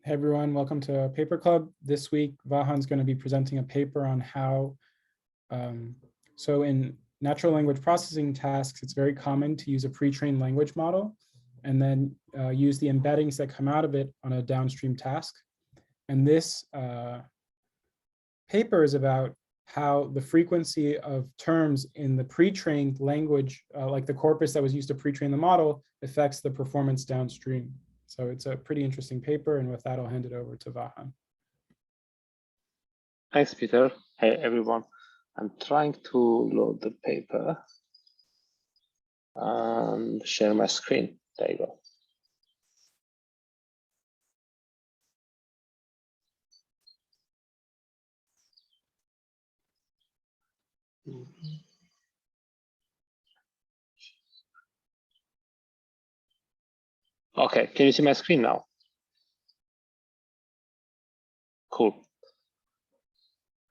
Hey everyone, welcome to Paper Club. This week, Vahan's going to be presenting a paper on how, so in natural language processing tasks, it's very common to use a pre-trained language model and then use the embeddings that come out of it on a downstream task. And this paper is about how the frequency of terms in the pre-trained language, like the corpus that was used to pre-train the model, affects the performance downstream. So it's a pretty interesting paper, and with that, I'll hand it over to Vahan. Thanks, Peter. Hey, everyone. I'm trying to load the paper and share my screen. There you go. Okay, can you see my screen now? Cool.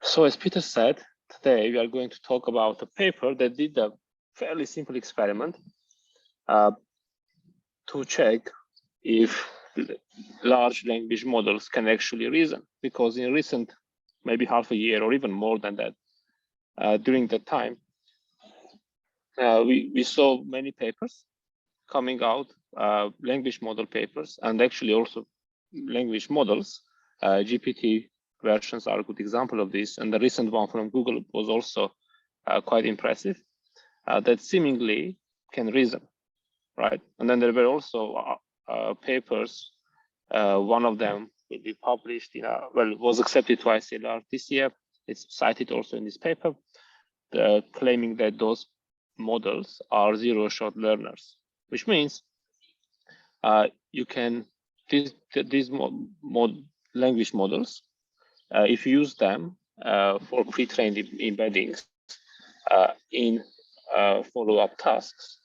So as Peter said, today we are going to talk about a paper that did a fairly simple experiment to check if large language models can actually reason, because in recent, maybe half a year or even more than that, during that time, we saw many papers coming out, language model papers, and actually also language models. GPT versions are a good example of this, and the recent one from Google was also quite impressive, that seemingly can reason, right? And then there were also papers, one of them will be published in was accepted to ICLR this year. It's cited also in this paper, claiming that those models are zero-shot learners, which means you can, these language models, if you use them for pre-trained embeddings in follow-up tasks,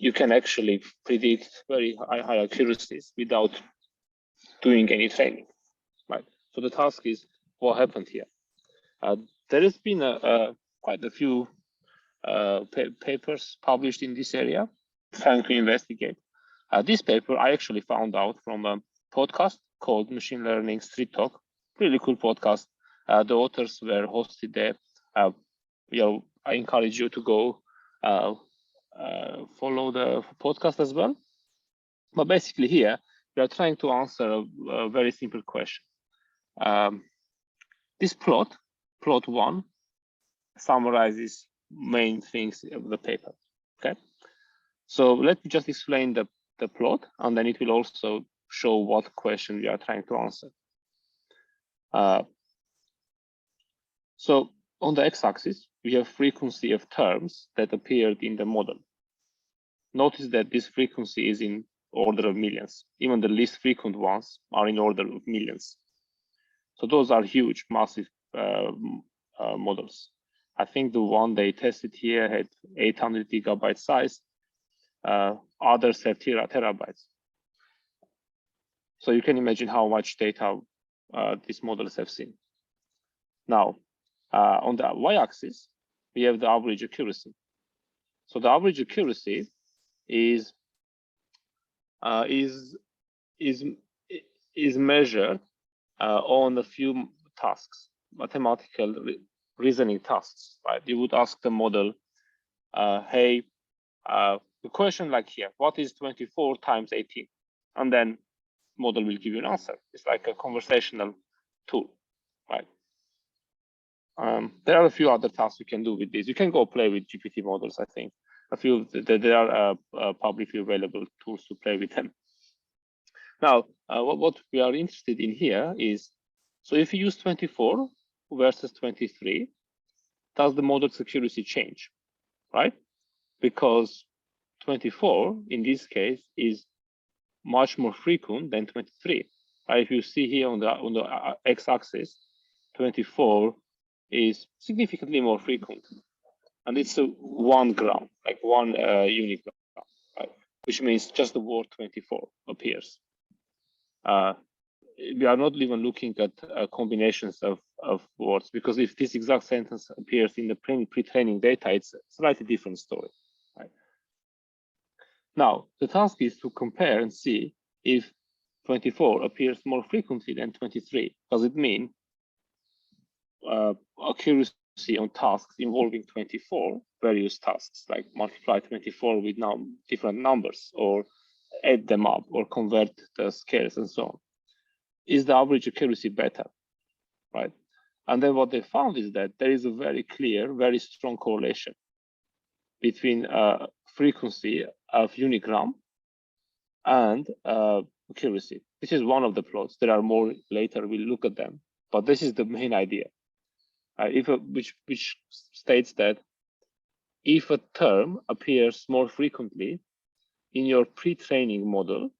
you can actually predict very high accuracies without doing any training, right? So the task is what happened here. There has been quite a few papers published in this area trying to investigate. This paper I actually found out from a podcast called Machine Learning Street Talk. Really cool podcast. The authors were hosted there. I encourage you to go follow the podcast as well. But basically here, we are trying to answer a very simple question. This plot one, summarizes main things of the paper, okay? So let me just explain the plot, and then it will also show what question we are trying to answer. So on the x-axis, we have frequency of terms that appeared in the model. Notice that this frequency is in order of millions. Even the least frequent ones are in order of millions. So those are huge, massive models. I think the one they tested here had 800 gigabyte size. Others have terabytes. So you can imagine how much data these models have seen. Now, on the y-axis, we have the average accuracy. So the average accuracy is measured on a few tasks, mathematical reasoning tasks, right? You would ask the model, hey, the question like here, what is 24 times 18? And then model will give you an answer. It's like a conversational tool, right? There are a few other tasks you can do with this. You can go play with GPT models, I think. A few, there are publicly available tools to play with them. Now, what we are interested in here is, so if you use 24 versus 23, does the model's accuracy change, right? Because 24, in this case, is much more frequent than 23. Right? If you see here on the x-axis, 24 is significantly more frequent, and it's a 1 gram, like 1 unit gram, right? Which means just the word 24 appears. We are not even looking at combinations of words, because if this exact sentence appears in the pre-training data, it's a slightly different story. Right? Now, the task is to compare and see if 24 appears more frequently than 23. Does it mean accuracy on tasks involving 24 various tasks, like multiply 24 with now different numbers, or add them up, or convert the scales and so on? Is the average accuracy better, right? And then what they found is that there is a very clear, very strong correlation between frequency of unigram and accuracy. This is one of the plots. There are more later, we'll look at them, but this is the main idea. Which states that if a term appears more frequently in your pre-training model,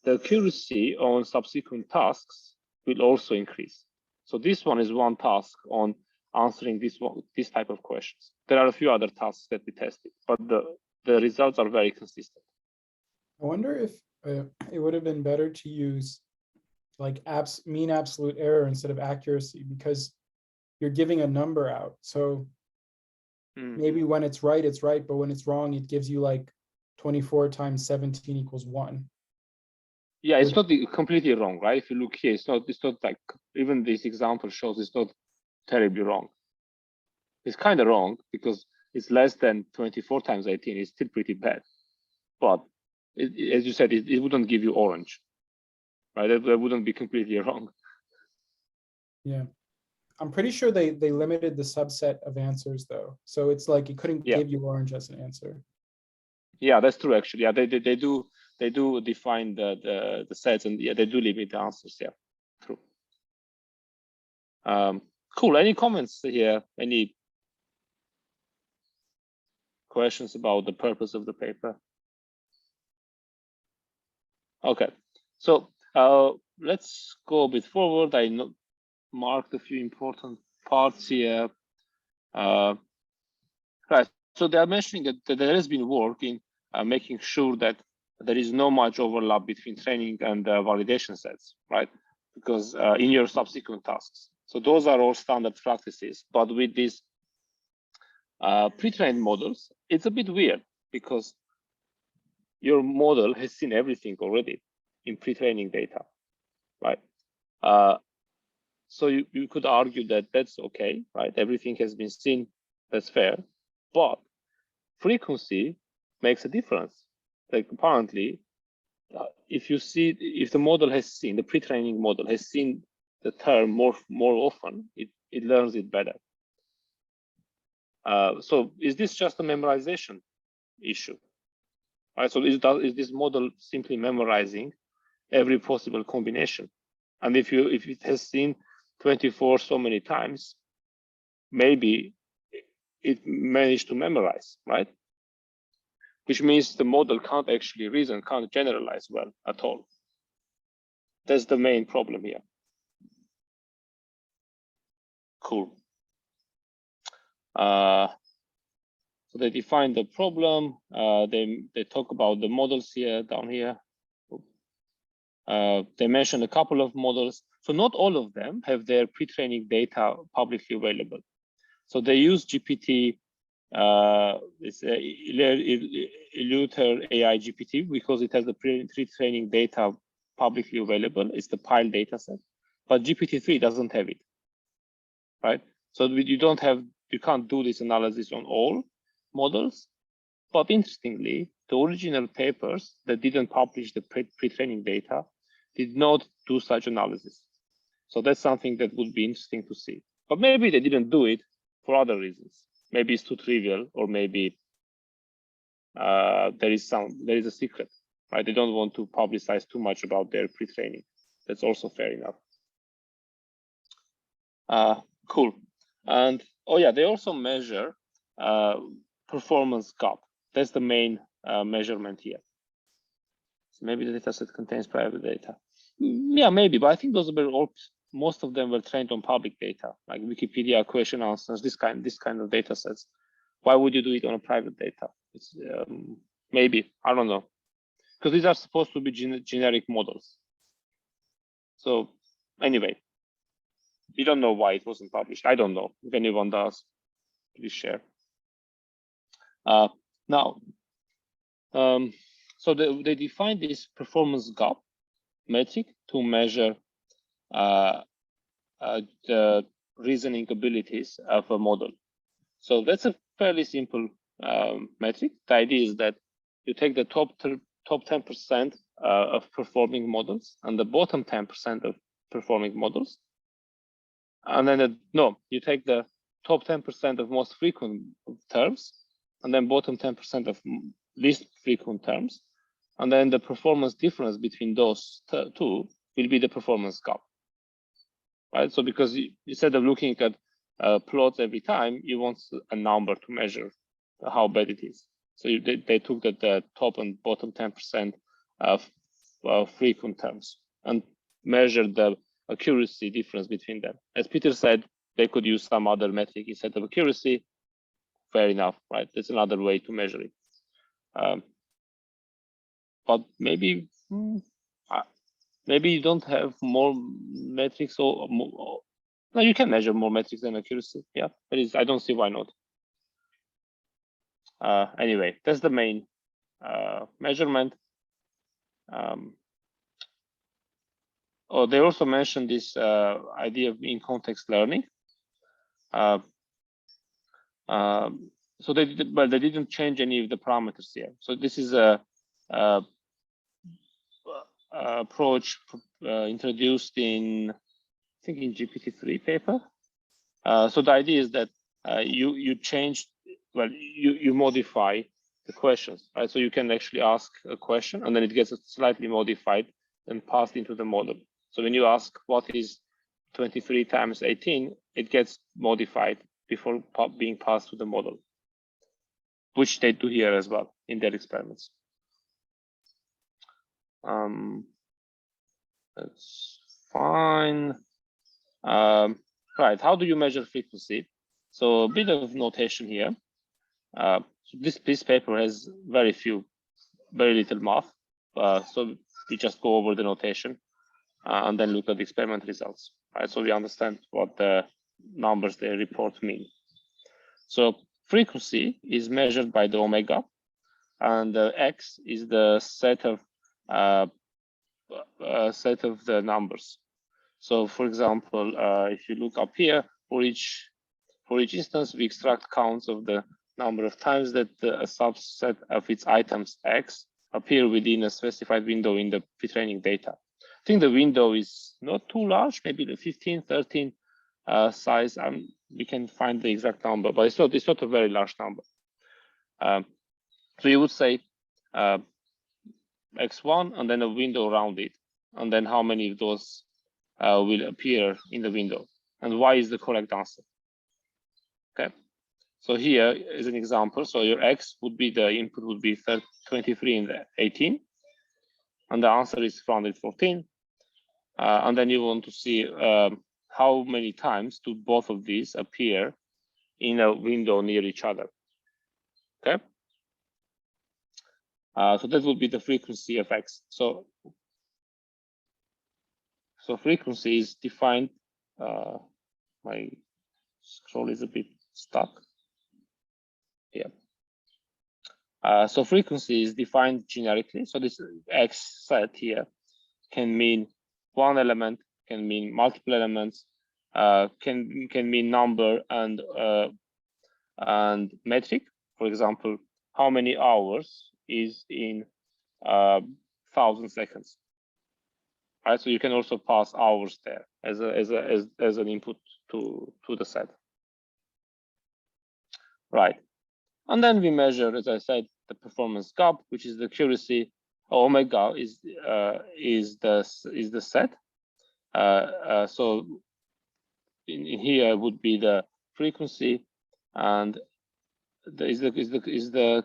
the accuracy on subsequent tasks will also increase. So this one is one task on answering this type of questions. There are a few other tasks that we tested, but the results are very consistent. I wonder if it would have been better to use like mean absolute error instead of accuracy, because you're giving a number out. So maybe when it's right, but when it's wrong, it gives you like 24 times 17 equals 1. Yeah, it's not completely wrong, right? If you look here, it's not like, even this example shows it's not terribly wrong. It's kind of wrong because it's less than 24 times 18. It's still pretty bad. But as you said, it wouldn't give you orange, right? That wouldn't be completely wrong. Yeah. I'm pretty sure they limited the subset of answers though. So it's like it couldn't give you orange as an answer. Yeah, that's true actually. Yeah, they do define the sets, and yeah, they do limit the answers. Yeah, true. Cool. Any comments here? Any questions about the purpose of the paper? Okay, so let's go a bit forward. I marked a few important parts here. Right. So they are mentioning that there has been work in making sure that there is no much overlap between training and validation sets, right? Because in your subsequent tasks. So those are all standard practices. But with these pre-trained models, it's a bit weird because your model has seen everything already in pre-training data, right? So you could argue that that's okay, right? Everything has been seen, that's fair. But frequency makes a difference. Like apparently, if the model has seen, the pre-training model has seen the term more often, it learns it better. So is this just a memorization issue? Right, so is this model simply memorizing every possible combination? And if it has seen 24 so many times, maybe it managed to memorize, right? Which means the model can't actually reason, can't generalize well at all. That's the main problem here. Cool. So they define the problem. They talk about the models here, down here. They mention a couple of models. So not all of them have their pre-training data publicly available. So they use GPT, it's Eleuter AI GPT, because it has the pre-training data publicly available. It's the pile data set, but GPT-3 doesn't have it, right? So you can't do this analysis on all models. But interestingly, the original papers that didn't publish the pre-training data did not do such analysis. So that's something that would be interesting to see. But maybe they didn't do it for other reasons. Maybe it's too trivial, or maybe there is a secret, right? They don't want to publicize too much about their pre-training. That's also fair enough. Cool. And oh yeah, they also measure performance gap. That's the main measurement here. So maybe the dataset contains private data. Yeah, maybe, but I think those were all. Most of them were trained on public data, like Wikipedia, question answers, this kind of data sets. Why would you do it on a private data? It's maybe, I don't know, because these are supposed to be generic models. So anyway, we don't know why it wasn't published. I don't know. If anyone does, please share. Now, so they define this performance gap metric to measure the reasoning abilities of a model. So that's a fairly simple metric. The idea is that you take the top 10% of performing models and the bottom 10% of performing models, and then you take the top 10% of most frequent terms, and then bottom 10% of least frequent terms, and then the performance difference between those two will be the performance gap. Right? So because instead of looking at plots every time, you want a number to measure how bad it is. So they took the top and bottom 10% of frequent terms and measured the accuracy difference between them. As Peter said, they could use some other metric instead of accuracy. Fair enough, right? That's another way to measure it. But maybe you don't have more metrics or more. No, you can measure more metrics than accuracy. Yeah, I don't see why not. Anyway, that's the main measurement. They also mentioned this idea of in-context learning. So they didn't change any of the parameters here. So this is a approach introduced in, I think, in GPT-3 paper. So the idea is that you modify the questions, right? So you can actually ask a question and then it gets slightly modified and passed into the model. So when you ask what is 23 times 18, it gets modified before being passed to the model, which they do here as well in their experiments. That's fine. Right, how do you measure frequency? So a bit of notation here. So this paper has very little math. So we just go over the notation and then look at the experiment results. Right, so we understand what the numbers they report mean. So frequency is measured by the omega, and the x is the set of the numbers. So, for example, if you look up here, for each instance, we extract counts of the number of times that a subset of its items x appear within a specified window in the pretraining data. I think the window is not too large, maybe the 15, 13 size. We can find the exact number, but it's not a very large number. So you would say x1 and then a window around it, and then how many of those will appear in the window, and y is the correct answer. Okay, so here is an example. So your x would be, the input would be 23 and 18, and the answer is 414. And then you want to see how many times do both of these appear in a window near each other. Okay, so that would be the frequency of x. So frequency is defined. My scroll is a bit stuck. Yeah. So frequency is defined generically. So this x set here can mean one element, can mean multiple elements, can mean number and metric. For example, how many hours is in 1,000 seconds. Right, so you can also pass hours there as an input to the set. Right, and then we measure, as I said, the performance gap, which is the accuracy. Omega is the set. So in here would be the frequency, and is the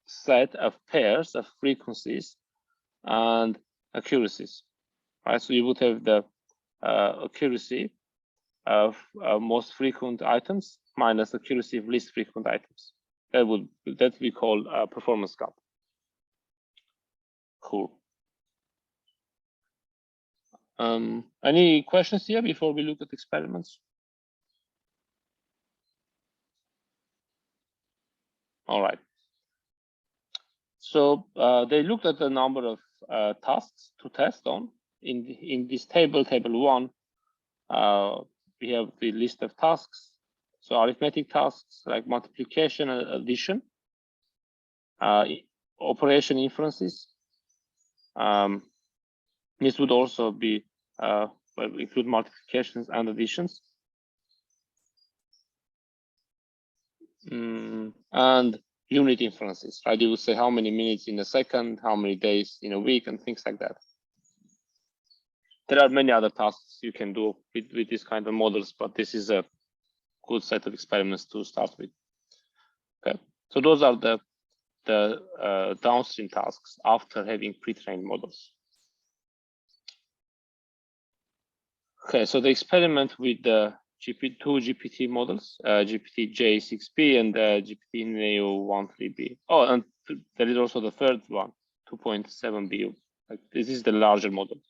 set of pairs of frequencies and accuracies. Right, so you would have the accuracy of most frequent items minus accuracy of least frequent items. That we call performance gap. Cool. Any questions here before we look at experiments? All right. So they looked at the number of tasks to test on. in this table 1, we have the list of tasks. So arithmetic tasks like multiplication and addition, operation inferences. This would also be include multiplications and additions. And unit inferences, right? You would say how many minutes in a second, how many days in a week, and things like that. There are many other tasks you can do with this kind of models, but this is a good set of experiments to start with. Okay, so those are the downstream tasks after having pre-trained models. Okay, so the experiment with the two GPT models, GPT J6B and GPT Neo 13B. Oh, and there is also the third one, 2.7B. Like, this is the larger model.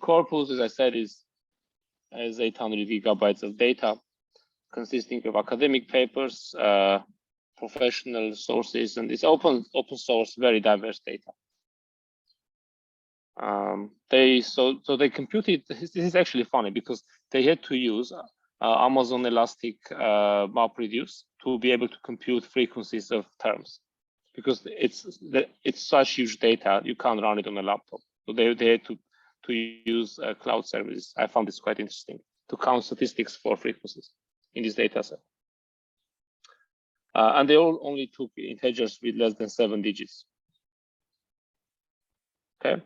Corpus, as I said, has 800 gigabytes of data, consisting of academic papers, professional sources, and it's open source, very diverse data. They computed. This is actually funny because they had to use Amazon Elastic MapReduce to be able to compute frequencies of terms, because it's such huge data you can't run it on a laptop. So they had to use cloud services. I found this quite interesting to count statistics for frequencies in this data set. And they all only took integers with less than 7 digits. Okay.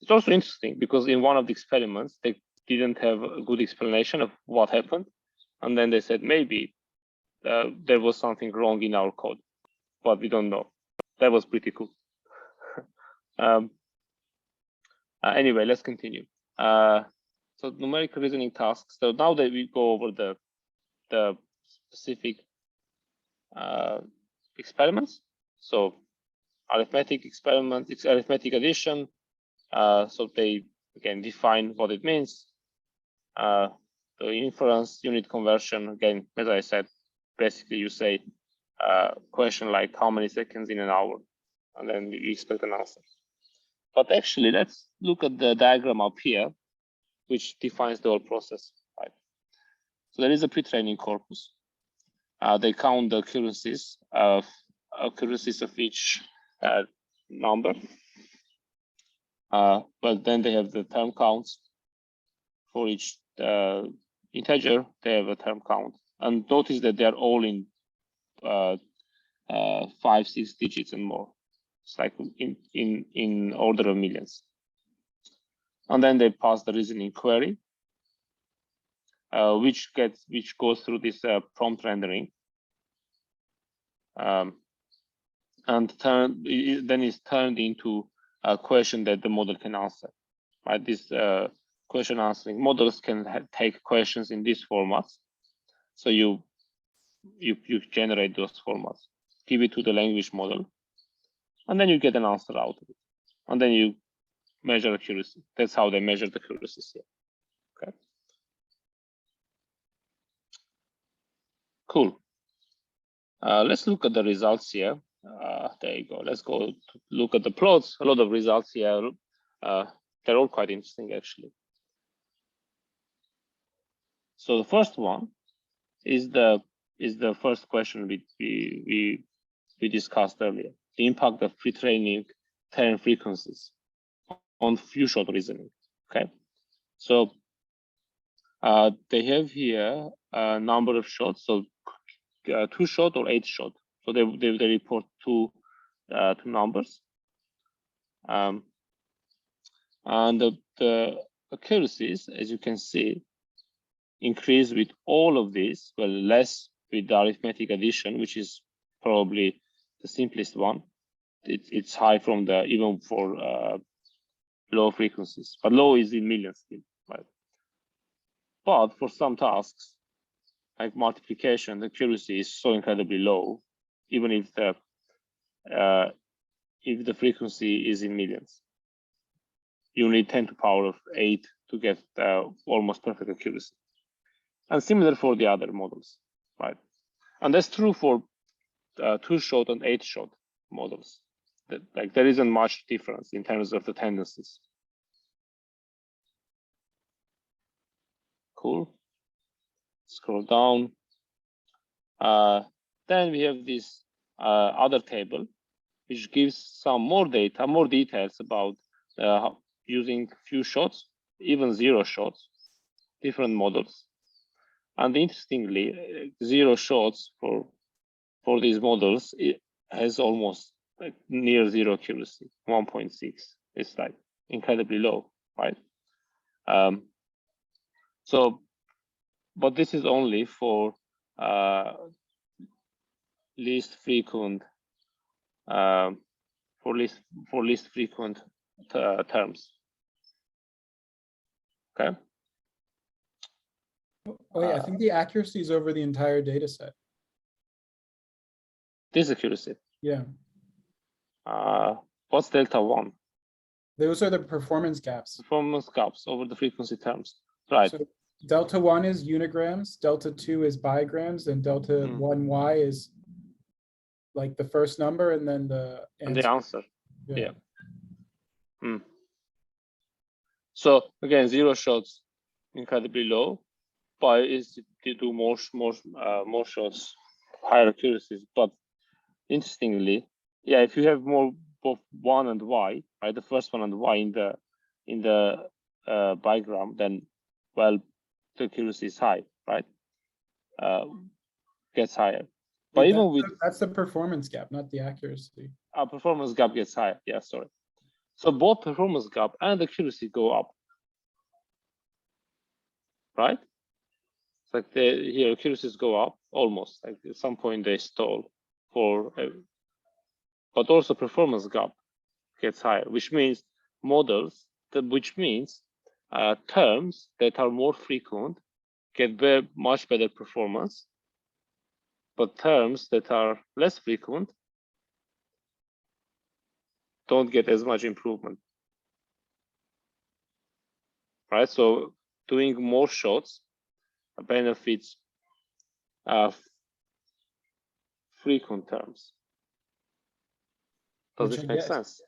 It's also interesting because in one of the experiments, they didn't have a good explanation of what happened. And then they said, maybe there was something wrong in our code, but we don't know. That was pretty cool. Anyway, let's continue. So numerical reasoning tasks. So now that we go over the specific experiments. So arithmetic experiment, it's arithmetic addition. So they again define what it means. The inference, unit conversion, again, as I said, basically you say a question like how many seconds in an hour, and then you expect an answer. But actually, let's look at the diagram up here, which defines the whole process. Right? So there is a pre-training corpus. They count the accuracies of each number. But then they have the term counts for each integer. They have a term count, and notice that they are all in 5, 6 digits and more. It's like in order of millions. And then they pass the reasoning query, which goes through this prompt rendering, and then is turned into a question that the model can answer. Right? This question answering models can take questions in these formats. So you generate those formats, give it to the language model, and then you get an answer out of it. And then you measure accuracy. That's how they measure the accuracies here. Okay. Cool. Let's look at the results here. There you go. Let's go to look at the plots. A lot of results here. They're all quite interesting, actually. So the first one is the first question we discussed earlier. The impact of pre-training term frequencies on few-shot reasoning. Okay. So they have here a number of shots. So 2-shot or 8-shot. So they report two numbers, and the accuracies, as you can see, increase with all of these. Well, less with the arithmetic addition, which is probably the simplest one. It's high from the even for low frequencies, but low is in millions still, right? But for some tasks, like multiplication, the accuracy is so incredibly low, even if the frequency is in millions. You need 10 to the power of 8 to get almost perfect accuracy. And similar for the other models, right? And that's true for 2-shot and 8-shot models. like there isn't much difference in terms of the tendencies. Cool. Scroll down. Then we have this other table, which gives some more data, more details about using few shots, even 0 shots, different models. And interestingly, 0 shots for these models, it has almost like near 0 accuracy, 1.6. It's like incredibly low, right? So, but this is only for least frequent least frequent terms. Okay. Oh yeah, I think the accuracy is over the entire data set. This accuracy. Yeah. What's delta 1? Those are the performance gaps. Performance gaps over the frequency terms. Right. So delta 1 is unigrams, delta 2 is bigrams, and delta 1y is like the first number and then the answer. And the answer. Yeah. So again, 0 shots incredibly low, but is to do more shots, higher accuracies. But interestingly, yeah, if you have more both 1 and y, right, the first one and y in the bigram, then well, the accuracy is high, right? Gets higher. But Wait, even with that's the performance gap, not the accuracy. Our performance gap gets higher. Yeah, sorry. So both performance gap and accuracy go up, right? It's like here accuracies go up almost. Like at some point they stall but also performance gap gets higher, which means terms that are more frequent get much better performance, but terms that are less frequent don't get as much improvement, right? So doing more shots benefits frequent terms. Does this make sense?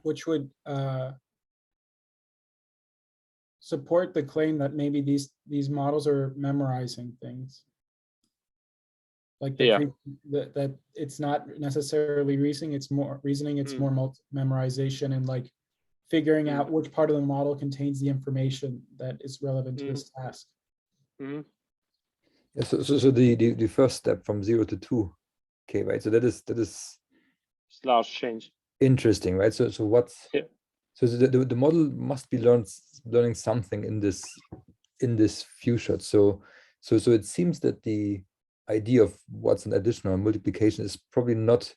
Which would support the claim that maybe these models are memorizing things. Like that it's not necessarily reasoning, it's more memorization and like figuring out which part of the model contains the information that is relevant to this task. Yeah, so the first step from 0 to 2, okay, right? So that is large change. Interesting, right? So what's so the model must be learning something in this few shots. So it seems that the idea of what's an addition or multiplication is probably not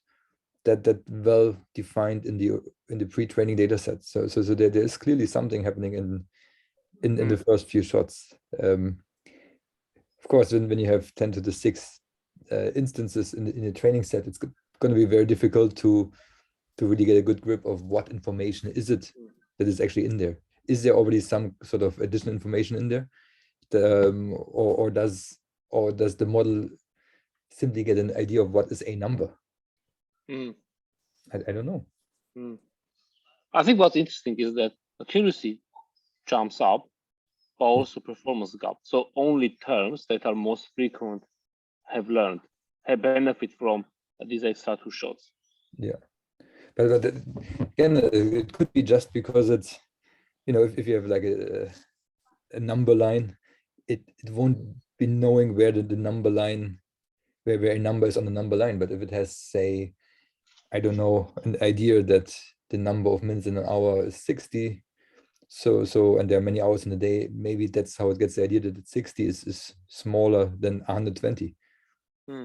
that well defined in the pre-training data set. So there is clearly something happening in the first few shots. Of course, when you have 10 to the 6 instances in a training set, it's going to be very difficult to really get a good grip of what information is it that is actually in there. Is there already some sort of additional information in there, or does the model simply get an idea of what is a number? I don't know. I think what's interesting is that accuracy jumps up, but also performance gap. So only terms that are most frequent have benefit from these extra 2 shots. Yeah, but again, it could be just because it's, if you have like a number line, it won't be knowing where the number line, where a number is on the number line. But if it has, say, I don't know, an idea that the number of minutes in an hour is 60, and there are many hours in a day, maybe that's how it gets the idea that 60 is smaller than 120.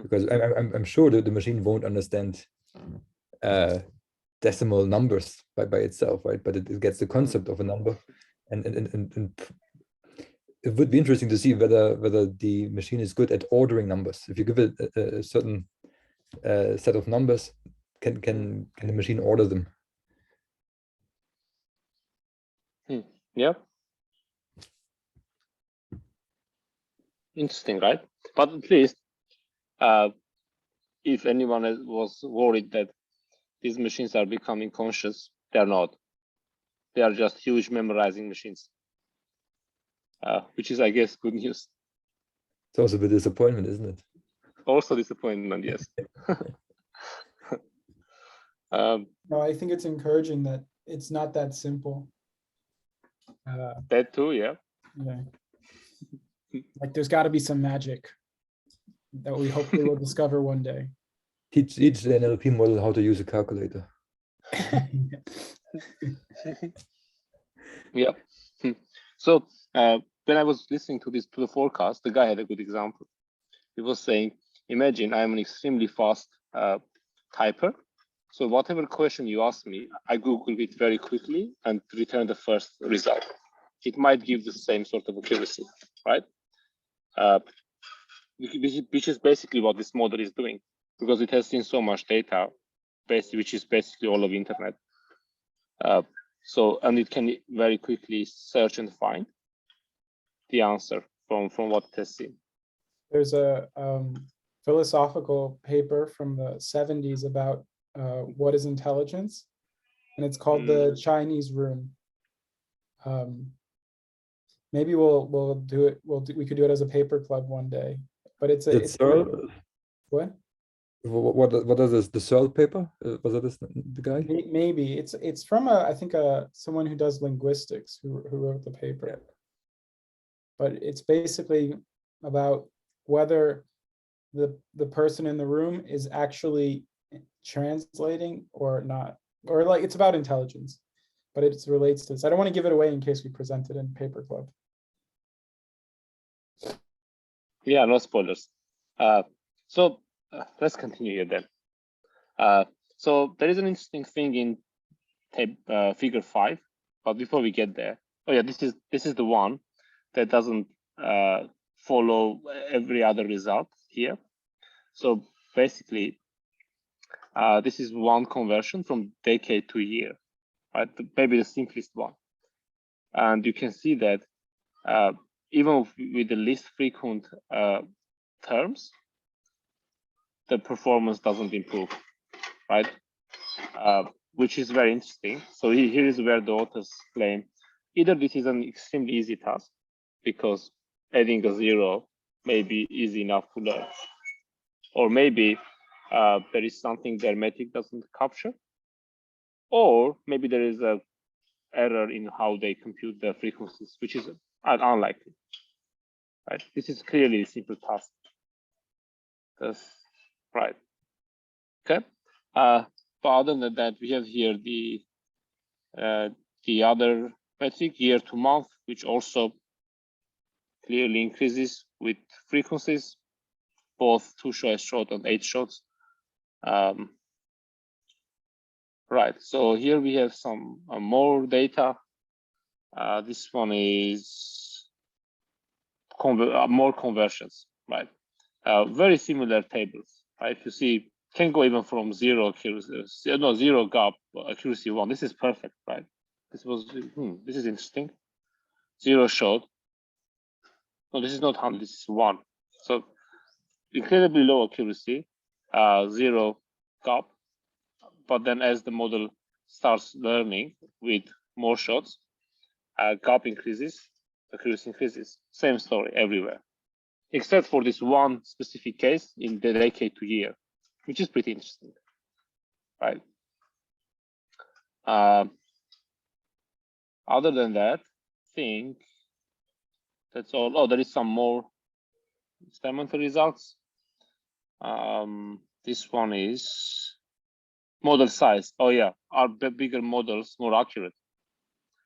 Because I'm sure that the machine won't understand decimal numbers by itself, right? But it gets the concept of a number, and it would be interesting to see whether the machine is good at ordering numbers. If you give it a certain set of numbers, can the machine order them? Yeah. Interesting, right? But at least if anyone was worried that these machines are becoming conscious. They're not. They are just huge memorizing machines, which is, I guess, good news. It's also a bit disappointment, isn't it? Also disappointment, yes. No, I think it's encouraging that it's not that simple. That too, yeah. Yeah. Like there's got to be some magic that we hopefully will discover one day. Teach the NLP model how to use a calculator. Yeah. So when I was listening to the forecast, the guy had a good example. He was saying, imagine I'm an extremely fast typer. So whatever question you ask me, I Google it very quickly and return the first result. It might give the same sort of accuracy, right? Which is basically what this model is doing, because it has seen so much data, which is basically all of internet. And it can very quickly search and find the answer from what it has seen. There's a philosophical paper from the 70s about what is intelligence, and it's called the Chinese Room. Maybe we'll do it. We could do it as a paper club one day. But it's Searle? What? What is this? The Searle paper? Was that the guy? Maybe it's from I think someone who does linguistics who wrote the paper. Yeah. But it's basically about whether the person in the room is actually translating or not, or like it's about intelligence, but it relates to this. I don't want to give it away in case we present it in paper club. Yeah, no spoilers. So let's continue here then. So there is an interesting thing in figure 5, but before we get there, oh yeah, this is the one that doesn't follow every other result here. So basically, this is one conversion from decade to year, right? Maybe the simplest one. And you can see that even with the least frequent terms, the performance doesn't improve, right? Which is very interesting. So here is where the authors claim either this is an extremely easy task because adding a 0 may be easy enough to learn, or maybe there is something the arithmetic doesn't capture, or maybe there is a error in how they compute the frequencies, which is unlikely, right? This is clearly a simple task. That's right. Okay. But other than that, we have here the other metric, year to month, which also clearly increases with frequencies, both 2 shot and 8 shots. Right. So here we have some more data. This one is more conversions, right? Very similar tables, right? If you see, can go even from 0 accuracy, no, 0 gap accuracy 1. This is perfect, right? This is interesting. 0 shot. No, this is not 100. This is 1. So incredibly low accuracy, 0 gap. But then as the model starts learning with more shots, gap increases, accuracy increases. Same story everywhere, except for this one specific case in the decade to year, which is pretty interesting, right? Other than that, I think that's all. Oh, there is some more experimental results. This one is model size. Oh yeah, are the bigger models more accurate?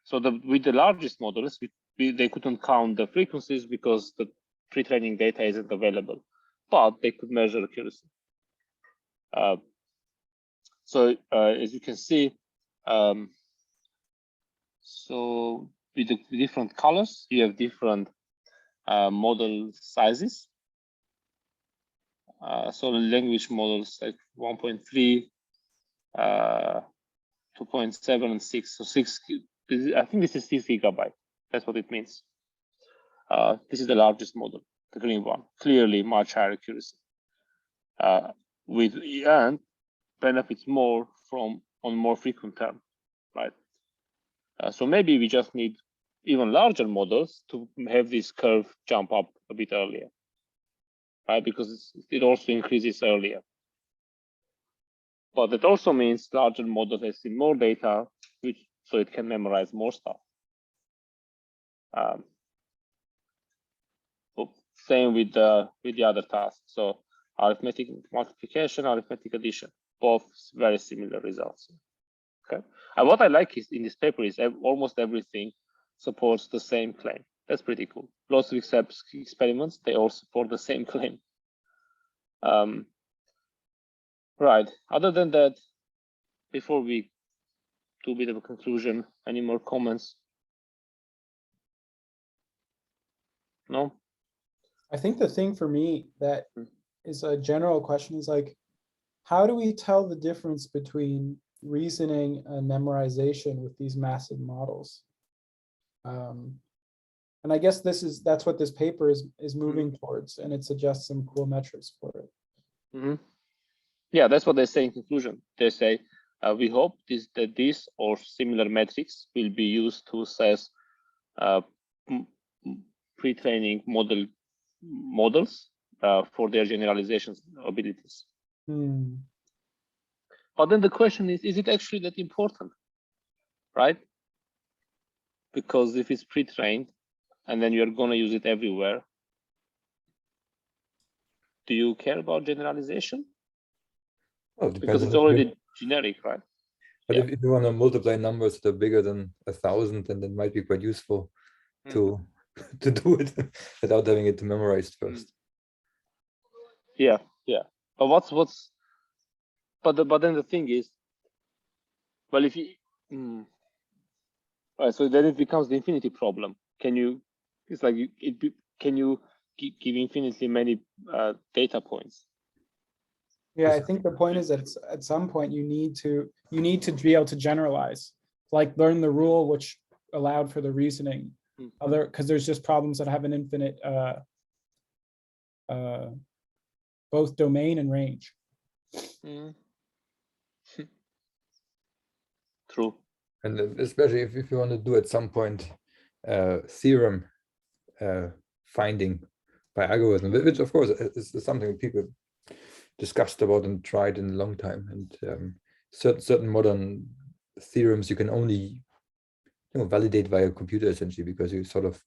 So with the largest models, they couldn't count the frequencies because the pre-training data isn't available, but they could measure accuracy. So as you can see, so with the different colors, you have different model sizes. So language models like 1.3, 2.7, and 6. So 6, I think this is 6 gigabyte. That's what it means. This is the largest model, the green one. Clearly much higher accuracy. And benefits more on more frequent term, right? So maybe we just need even larger models to have this curve jump up a bit earlier, right? Because it also increases earlier. But that also means larger model has seen more data, so it can memorize more stuff. Same with the other tasks. So arithmetic multiplication, arithmetic addition, both very similar results. Okay. And what I like is in this paper is almost everything supports the same claim. That's pretty cool. Lots of experiments, they all support the same claim. Right. Other than that, before we do a bit of a conclusion, any more comments? No? I think the thing for me that is a general question is like, how do we tell the difference between reasoning and memorization with these massive models? And I guess that's what this paper is moving towards, and it suggests some cool metrics for it. Yeah, that's what they say in conclusion. They say, we hope that these or similar metrics will be used to assess pre-training models for their generalization abilities. But then the question is it actually that important, right? Because if it's pre-trained and then you're going to use it everywhere, do you care about generalization? Well, it depends because it's already generic, right? But if you want to multiply numbers that are bigger than 1,000, then it might be quite useful to do it without having it memorized first. Yeah. But but then the thing is, well, if you right, so then it becomes the infinity problem. Can you? It's like can you give infinitely many data points? Yeah, I think the point is that at some point you need to be able to generalize, like learn the rule which allowed for the reasoning. Because there's just problems that have an infinite both domain and range. True. And especially if you want to do at some point theorem finding by algorithm, which of course is something people discussed about and tried in a long time. And certain modern theorems you can only validate via a computer essentially, because you sort of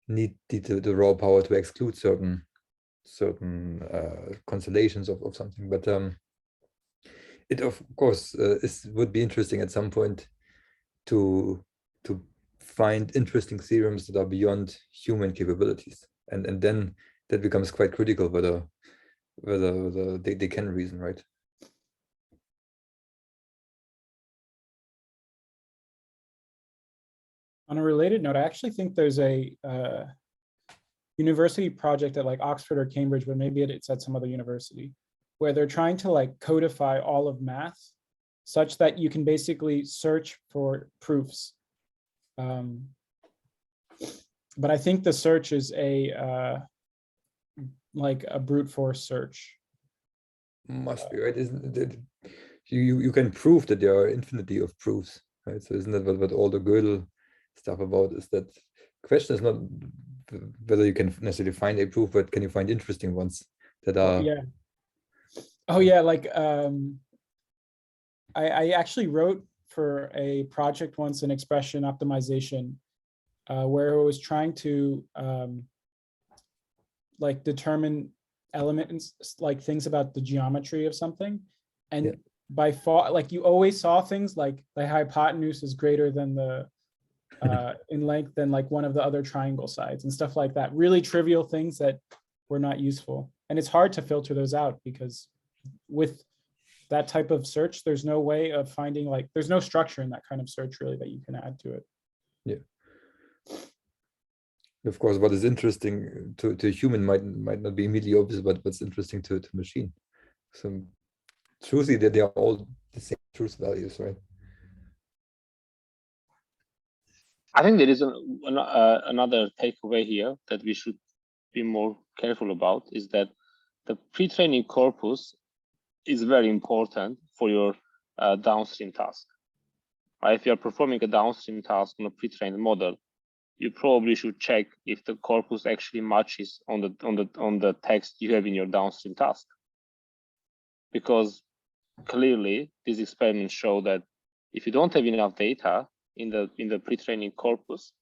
need the raw power to exclude certain constellations of something. But it of course would be interesting at some point to find interesting theorems that are beyond human capabilities, and then that becomes quite critical whether they can reason, right? On a related note, I actually think there's a university project at like Oxford or Cambridge, but maybe it's at some other university, where they're trying to like codify all of math such that you can basically search for proofs. But I think the search is like a brute force search. Must be, right? Isn't it? You can prove that there are infinity of proofs, right? So isn't that what all the Gödel stuff about is? That question is not whether you can necessarily find a proof, but can you find interesting ones that are like I actually wrote for a project once an expression optimization where I was trying to like determine elements, like things about the geometry of something, and by far, like you always saw things like the hypotenuse is greater than the in length than like one of the other triangle sides and stuff like that. Really trivial things that were not useful, and it's hard to filter those out because with that type of search, there's no way of finding, like, there's no structure in that kind of search really that you can add to it. Yeah. Of course, what is interesting to a human might not be immediately obvious, but what's interesting to a machine. So truthfully, that they are all the same truth values, right? I think there is another takeaway here that we should be more careful about, is that the pre-training corpus is very important for your downstream task. Right? If you're performing a downstream task on a pre-trained model, you probably should check if the corpus actually matches on the text you have in your downstream task. Because clearly these experiments show that if you don't have enough data in the pre-training corpus,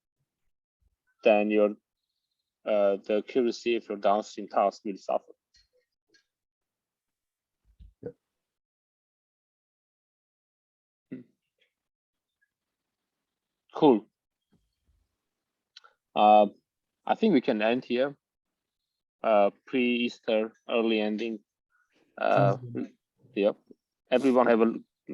then your the accuracy of your downstream task will suffer. Cool. I think we can end here. Pre-Easter, early ending. Sounds good. Yep. Everyone have a